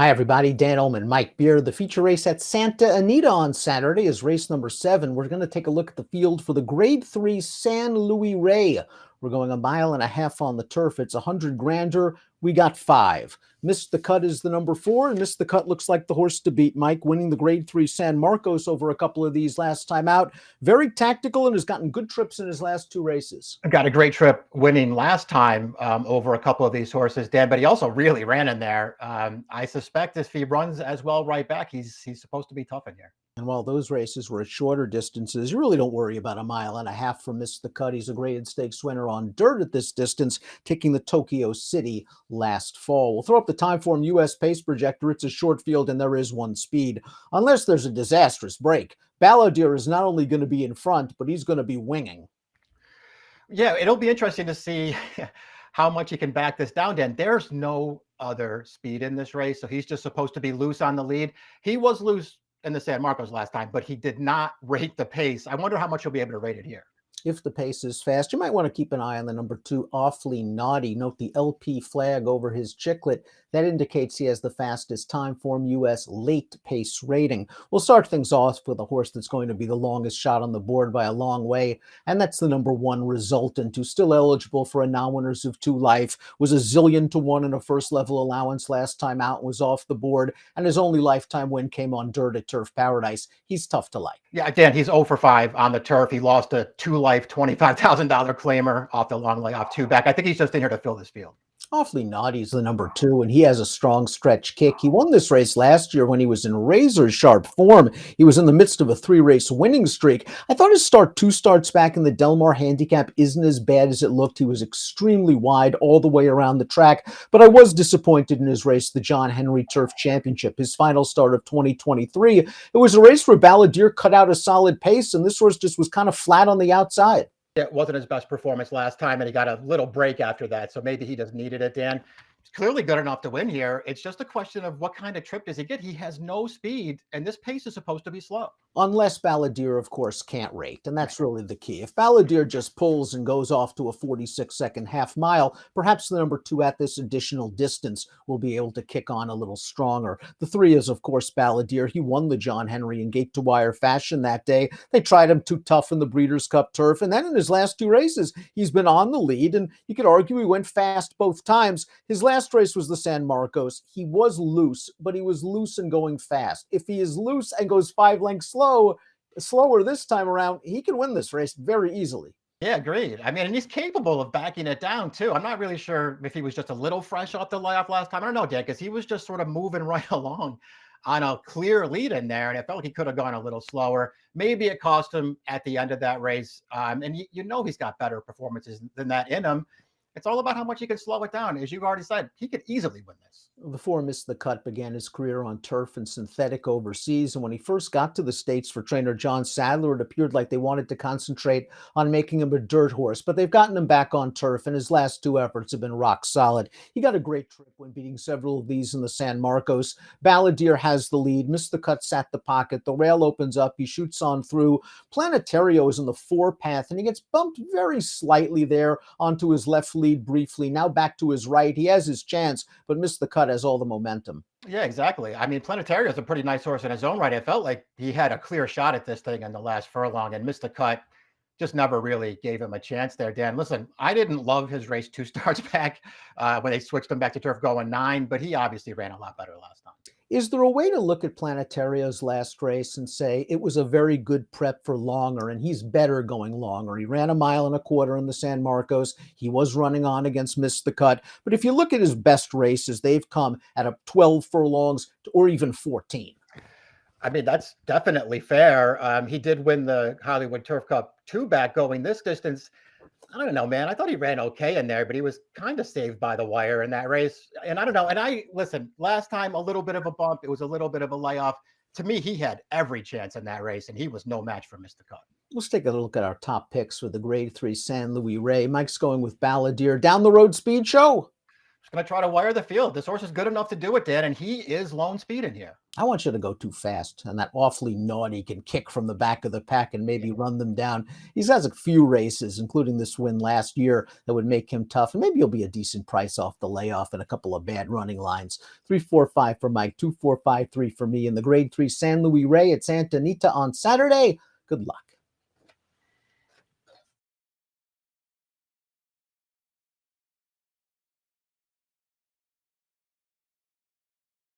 Hi, everybody. Dan Illman, Mike Beer. The feature race at Santa Anita on Saturday is race number 7. We're going to take a look at the field for the Grade 3 San Luis Rey. We're going a mile and a half on the turf. It's 100 grander. We got 5. Missed the Cut is the number 4, and Missed the Cut looks like the horse to beat. Mike winning the Grade 3 San Marcos over a couple of these last time out. Very tactical and has gotten good trips in his last 2 races. Got a great trip winning last time over a couple of these horses, Dan, but he also really ran in there. I suspect if he runs as well right back, he's supposed to be tough in here. And while those races were at shorter distances, you really don't worry about a mile and a half from Missed the Cut. He's a graded stakes winner on dirt at this distance, taking the Tokyo City last fall. We'll throw up the time for him US pace projector. It's a short field and there is one speed. Unless there's a disastrous break, Balladeer is not only going to be in front, but he's going to be winging. Yeah, it'll be interesting to see how much he can back this down, Dan. There's no other speed in this race, so he's just supposed to be loose on the lead. He was loose in the San Marcos last time, but he did not rate the pace. I wonder how much he'll be able to rate it here. If the pace is fast, you might want to keep an eye on the number 2, Awfully Naughty. Note the LP flag over his chiclet. That indicates he has the fastest time form US late pace rating. We'll start things off with a horse that's going to be the longest shot on the board by a long way, and that's the number 1, Resultant, who's still eligible for a non-winners of 2 life, was a zillion to 1 in a first level allowance last time out, was off the board, and his only lifetime win came on dirt at Turf Paradise. He's tough to like. Yeah, Dan, he's 0 for 5 on the turf. He lost a 2-life $25,000 claimer off the long layoff 2 back. I think he's just in here to fill this field. Awfully Naughty is the number 2, and he has a strong stretch kick. He won this race last year when he was in razor sharp form. He was in the midst of a 3-race winning streak. I thought his 2 starts back in the Del Mar handicap isn't as bad as it looked. He was extremely wide all the way around the track, but I was disappointed in his race, the John Henry Turf Championship, his final start of 2023. It was a race where Balladeer cut out a solid pace, and this horse just was kind of flat on the outside. It wasn't his best performance last time, and he got a little break after that. So maybe he just needed it, Dan. He's clearly good enough to win here. It's just a question of what kind of trip does he get? He has no speed, and this pace is supposed to be slow. Unless Balladeer, of course, can't rate, and that's really the key. If Balladeer just pulls and goes off to a 46-second half mile, perhaps the number 2 at this additional distance will be able to kick on a little stronger. The 3 is, of course, Balladeer. He won the John Henry in gate-to-wire fashion that day. They tried him too tough in the Breeders' Cup Turf, and then in his last 2 races, he's been on the lead, and you could argue he went fast both times. His last race was the San Marcos. He was loose, but he was loose and going fast. If he is loose and goes 5 lengths slower this time around, he can win this race very easily. Yeah, agreed. I mean, and he's capable of backing it down too. I'm not really sure if he was just a little fresh off the layoff last time. I don't know, Dan, because he was just sort of moving right along on a clear lead in there, and it felt like he could have gone a little slower. Maybe it cost him at the end of that race. And you know he's got better performances than that in him. It's all about how much he can slow it down. As you've already said, he could easily win this. Before Missed the Cut began his career on turf and synthetic overseas, and when he first got to the States for trainer John Sadler, it appeared like they wanted to concentrate on making him a dirt horse, but they've gotten him back on turf, and his last 2 efforts have been rock solid. He got a great trip when beating several of these in the San Marcos. Balladeer has the lead. Missed the Cut sat the pocket. The rail opens up. He shoots on through. Planetario is in the 4 path, and he gets bumped very slightly there onto his left lead briefly. Now back to his right. He has his chance, but Missed the Cut has all the momentum. Yeah, exactly. I mean, Planetario is a pretty nice horse in his own right. It felt like he had a clear shot at this thing in the last furlong, and Missed the Cut just never really gave him a chance there, Dan. Listen, I didn't love his race 2 starts back when they switched him back to turf going 9, but he obviously ran a lot better last time. Is there a way to look at Planetario's last race and say it was a very good prep for longer, and he's better going longer? He ran a 1.25 miles in the San Marcos. He was running on against Missed the Cut. But if you look at his best races, they've come at a 12 furlongs or even 14. I mean, that's definitely fair. He did win the Hollywood Turf Cup 2 back going this distance. I don't know, man. I thought he ran okay in there, but he was kind of saved by the wire in that race. And I don't know. And listen, last time, a little bit of a bump. It was a little bit of a layoff. To me, he had every chance in that race, and he was no match for Missed the Cut. Let's take a look at our top picks for the Grade 3 San Luis Rey. Mike's going with Balladeer. Down the road speed show. Just going to try to wire the field. This horse is good enough to do it, Dan, and he is lone speed in here. I want you to go too fast, and that awfully naughty can kick from the back of the pack and maybe run them down. He has a few races, including this win last year, that would make him tough, and maybe he'll be a decent price off the layoff and a couple of bad running lines. 345 for Mike, 2453 for me in the Grade 3 San Luis Rey at Santa Anita on Saturday. Good luck.